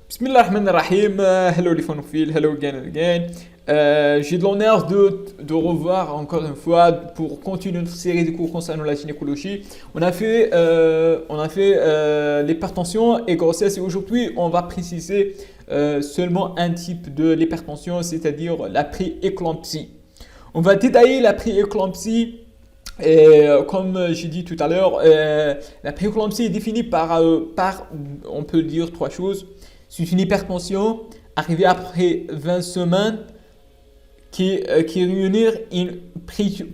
Bismillahirrahmanirrahim. Hello les phonophile, hello again and again. J'ai de l'honneur de revoir encore une fois pour continuer notre série de cours concernant la gynécologie. On a fait l'hypertension et grossesse et aujourd'hui on va préciser seulement un type de l'hypertension, c'est-à-dire la prééclampsie. On va détailler la prééclampsie. Et comme j'ai dit tout à l'heure, la prééclampsie est définie on peut dire trois choses. C'est une hypertension arrivée après 20 semaines qui réunit une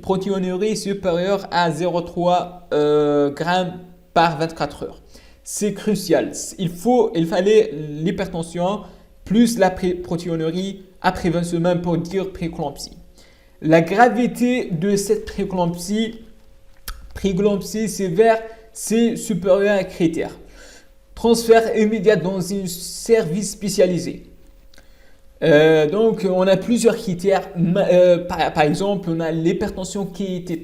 protéinurie supérieure à 0,3 g par 24 heures. C'est crucial. Il fallait l'hypertension plus la protéinurie après 20 semaines pour dire prééclampsie. La gravité de cette prééclampsie sévère, c'est supérieur à un critère. Transfert immédiat dans un service spécialisé. Donc, on a plusieurs critères. Par exemple, on a l'hypertension qui était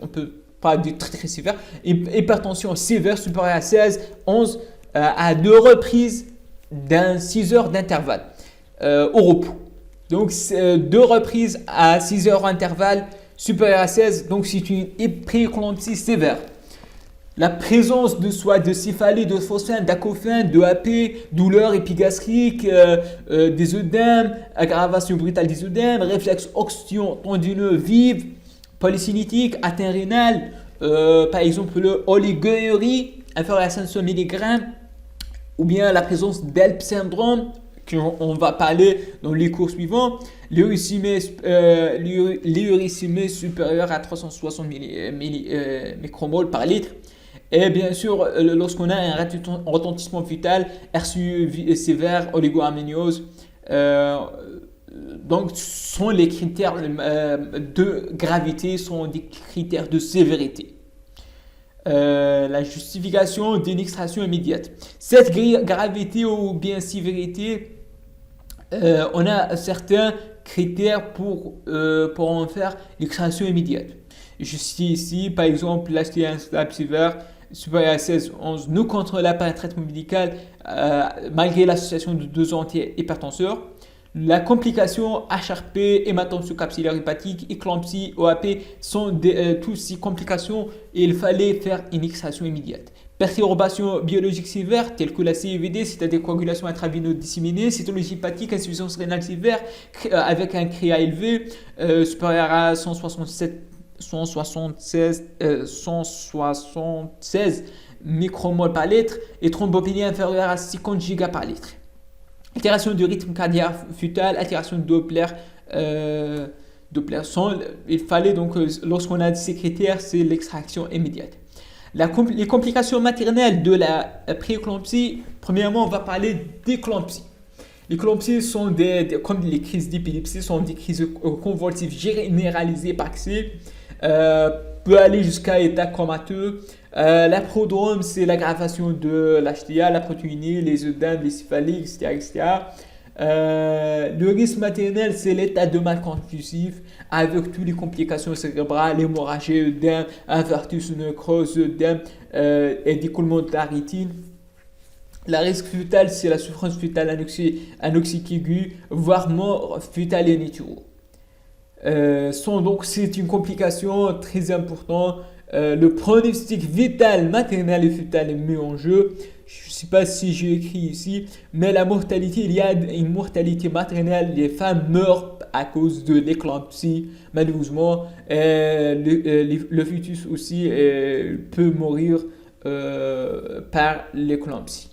on peut pas dire très sévère. Hypertension sévère supérieure à 16, 11 à deux reprises d'un 6 heures d'intervalle au repos. Donc, deux reprises à 6 heures d'intervalle supérieure à 16. Donc, c'est une prééclampsie sévère. La présence de céphalée, de phosphène, d'acouphène, de AP, douleur épigastrique, des œdèmes, aggravation brutale des œdèmes, réflexe oxygen tendineux vive, polycynétique, atteinte rénale, par exemple le oligurie inférieur à 500 mg, ou bien la présence d'HELP syndrome, qu'on va parler dans les cours suivants, l'uricémie supérieure à 360 micromoles par litre. Et bien sûr, lorsqu'on a un retentissement vital, RCU sévère, oligoamniose, donc sont les critères de gravité, sont des critères de sévérité. La justification d'une extraction immédiate. Cette gravité ou bien sévérité, on a certains critères pour en faire l'extraction immédiate. Je cite ici, par exemple, l'HT instable sévère supérieur à 16-11 ne contrôle pas un traitement médical malgré l'association de deux antihypertenseurs. La complication HRP, hématome sous-capsulaire hépatique, éclampsie, OAP sont toutes ces complications et il fallait faire une extraction immédiate. Perturbations biologiques sévères telles que la CVD, c'est-à-dire coagulation intraveineuse disséminée, cytologie hépatique, insuffisance rénale sévère avec un CREA élevé supérieur à 176 micromoles par litre et thrombopénie inférieure à 50 giga par litre. Altération du rythme cardiaque fœtal, altération de Doppler. Il fallait donc, lorsqu'on a ces critères, c'est l'extraction immédiate. Les complications maternelles de la prééclampsie, premièrement, on va parler d'éclampsie. Les éclampsies sont comme les crises d'épilepsie, sont des crises convulsives généralisées paroxystiques, peut aller jusqu'à état comateux. La prodrome, c'est l'aggravation de l'HTA, la protéinée, les œdèmes, les céphalées, etc. Le risque maternel, c'est l'état de mal contusif avec toutes les complications cérébrales, l'hémorragie, œdème, infarctus, nécrose, œdème et d'écoulement de la rétine. La risque fœtal, c'est la souffrance fœtale anoxique aiguë, voire mort fœtale in utero. Donc, c'est une complication très importante. Le pronostic vital maternel et fœtal est mis en jeu. Je ne sais pas si j'ai écrit ici, mais la mortalité, il y a une mortalité maternelle. Les femmes meurent à cause de l'éclampsie, malheureusement. Le fœtus aussi peut mourir par l'éclampsie.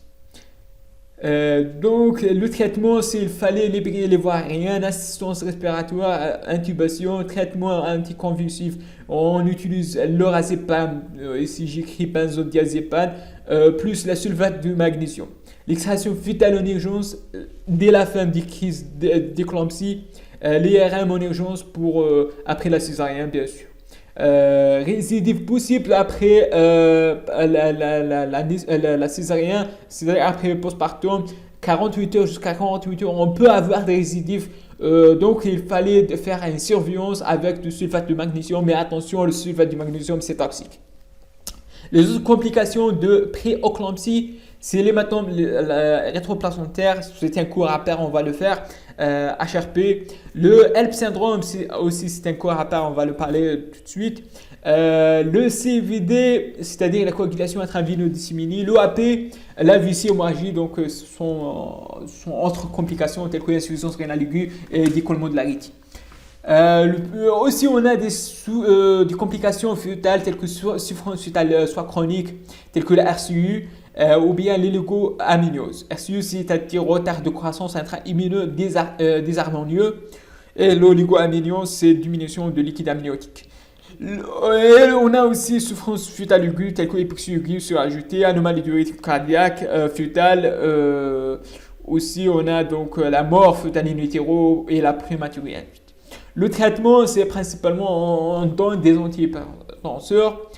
Donc, le traitement, il fallait libérer les voies aériennes, assistance respiratoire, intubation, traitement anticonvulsif. On utilise l'orazépam, ici j'écris benzodiazépam, plus la sulfate de magnésium. L'extraction fœtale en urgence dès la fin des crises d'éclampsie, l'IRM en urgence après la césarienne, bien sûr. Récidive possible après la césarienne, c'est-à-dire après le postpartum, 48 heures jusqu'à 48 heures, on peut avoir des récidives. Donc, il fallait faire une surveillance avec du sulfate de magnésium, mais attention, le sulfate de magnésium, c'est toxique. Les autres complications de prééclampsie, Si l'hématome rétroplacentaire, c'est un cours à part, on va le faire. HRP. Le HELP syndrome, c'est un cours à part, on va le parler tout de suite. Le CVD, c'est-à-dire la coagulation intraveineuse disséminée. L'OAP, la vessie hémorragie, donc sont autres complications telles que l'insuffisance rénale aiguë et d'écoulement de la rétine. Aussi, on a des complications fœtales telles que souffrance fœtale soit chronique, telles que la RCU ou bien l'oligo-amniose. RCU, c'est-à-dire retard de croissance intra-immuneux désharmonieux, et l'oligo-amniose, c'est diminution de liquide amniotique. Et on a aussi souffrance fœtale aiguë, telle que l'épilepsie aiguë surajoutée, anomalie du rythme cardiaque fœtale. Aussi, on a donc la mort fœtale in utero et la prématurité. Le traitement, c'est principalement on donne des antihypertenseurs,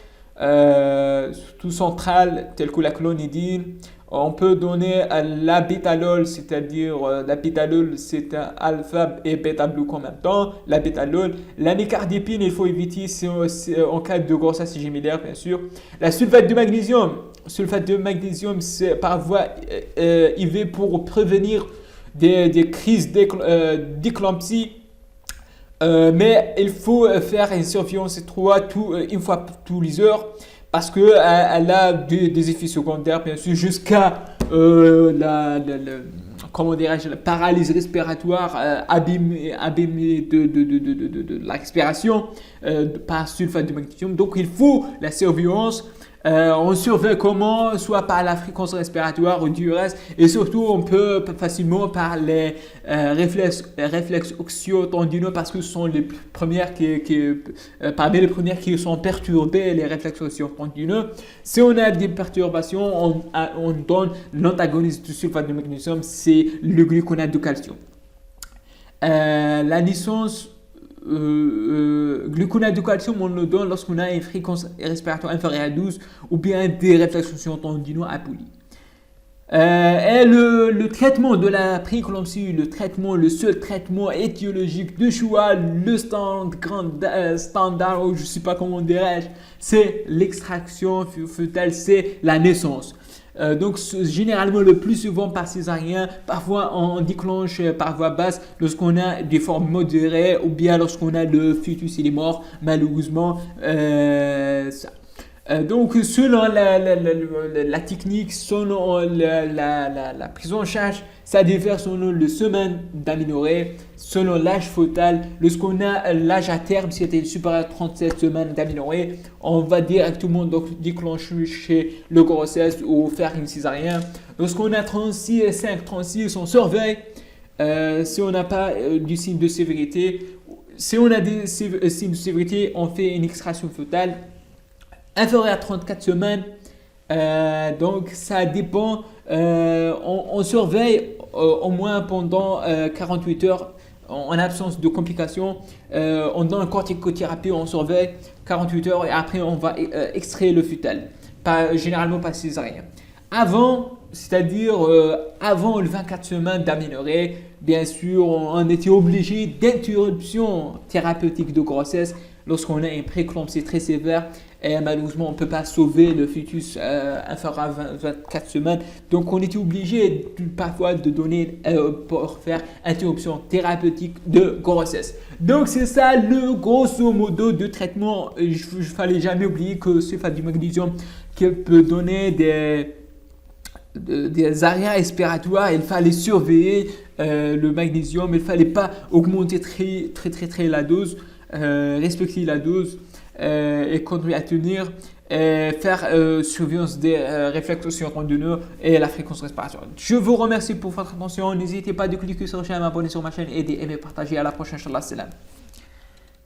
tout central, tels que la clonidine. On peut donner la bétalol, c'est-à-dire la bétalol, c'est un alpha et bêta-glucane en même temps. La bétalol, l'anicardipine, il faut éviter en cas de grossesse gémellaire, bien sûr. La sulfate de magnésium, c'est par voie IV pour prévenir des crises d'éclampsie. Mais il faut faire une surveillance étroite une fois tous les heures parce qu'elle a des effets secondaires, bien sûr, jusqu'à comment dirais-je, la paralysie respiratoire, abîmée de la respiration par sulfate de magnésium. Donc il faut la surveillance. On surveille comment, soit par la fréquence respiratoire ou du reste, et surtout on peut facilement par les réflexes oxyotendineux parce que ce sont les premières parmi les premières qui sont perturbées, les réflexes oxyotendineux. Si on a des perturbations, on donne l'antagoniste du sulfate de magnésium, c'est le gluconate de calcium. La licence gluconate de calcium, on le donne lorsqu'on a une fréquence respiratoire inférieure à 12 ou bien des réflexes oxyotendineux apolis. Et le traitement de la prééclampsie, le seul traitement étiologique de choix, le standard, ou je ne sais pas comment dirais-je, c'est l'extraction fœtale, c'est la naissance. Donc généralement le plus souvent par césarien, parfois on déclenche par voie basse lorsqu'on a des formes modérées ou bien lorsqu'on a le fœtus il est mort malheureusement. Donc selon la technique, selon la prise en charge, ça diffère selon le semaine d'aménorrhée, selon l'âge fœtal. Lorsqu'on a l'âge à terme, c'était supérieur à 37 semaines d'aménorrhée, on va directement donc déclencher le grossesse ou faire une césarienne. Lorsqu'on a 36, on surveille. Si on n'a pas du signe de sévérité, si on a des signes de sévérité, on fait une extraction fœtale inférieur à 34 semaines. Donc ça dépend. On surveille au moins pendant 48 heures en absence de complications. On donne une corticothérapie, on surveille 48 heures et après on va extraire le fœtal. Généralement pas césarien. C'est-à-dire avant le 24 semaines d'aménorrhée, bien sûr, on était obligé d'interruption thérapeutique de grossesse lorsqu'on a une prééclampsie très sévère et malheureusement on ne peut pas sauver le fœtus inférieur à 24 semaines. Donc on était obligé parfois de donner pour faire interruption thérapeutique de grossesse. Donc c'est ça le grosso modo de traitement. Il ne fallait jamais oublier que ce sulfate du magnésium qui peut donner des arrêts respiratoires, il fallait surveiller le magnésium, il ne fallait pas augmenter très la dose, respecter la dose et continuer à tenir, et faire surveillance des réflexes oxyotendineux et la fréquence respiratoire. Je vous remercie pour votre attention, n'hésitez pas à cliquer sur la chaîne, m'abonner sur ma chaîne et d'aimer, partager. À la prochaine, Inch'Allah, salam.